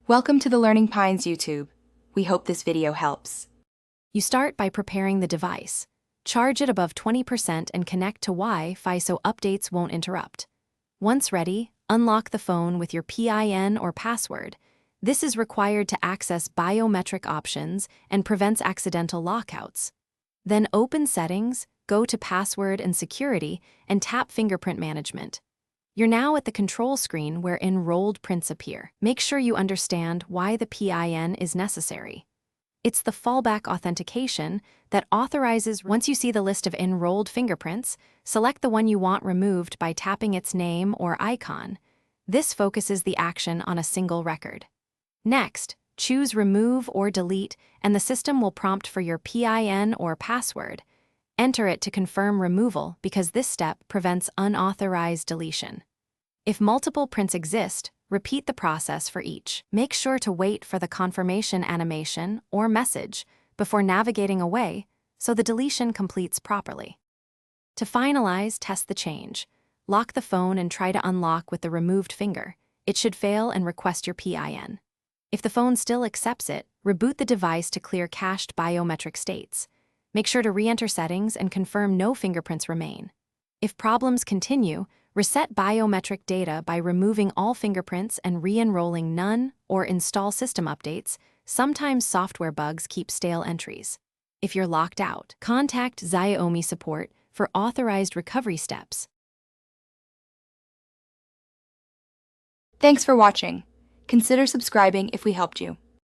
Welcome to the Learning Pines YouTube. We hope this video helps. You start by preparing the device. Charge it above 20% and connect to Wi-Fi so updates won't interrupt. Once ready, unlock the phone with your PIN or password. This is required to access biometric options and prevents accidental lockouts. Then open Settings, go to Password and Security, and tap Fingerprint Management. You're now at the control screen where enrolled prints appear. Make sure you understand why the PIN is necessary. It's the fallback authentication that authorizes. Once you see the list of enrolled fingerprints, select the one you want removed by tapping its name or icon. This focuses the action on a single record. Next, choose Remove or Delete, and the system will prompt for your PIN or password. Enter it to confirm removal because this step prevents unauthorized deletion. If multiple prints exist, repeat the process for each. Make sure to wait for the confirmation animation or message before navigating away so the deletion completes properly. To finalize, test the change. Lock the phone and try to unlock with the removed finger. It should fail and request your PIN. If the phone still accepts it, reboot the device to clear cached biometric states. Make sure to re-enter settings and confirm no fingerprints remain. If problems continue, reset biometric data by removing all fingerprints and re-enrolling none, or install system updates. Sometimes software bugs keep stale entries. If you're locked out, contact Xiaomi support for authorized recovery steps. Thanks for watching. Consider subscribing if we helped you.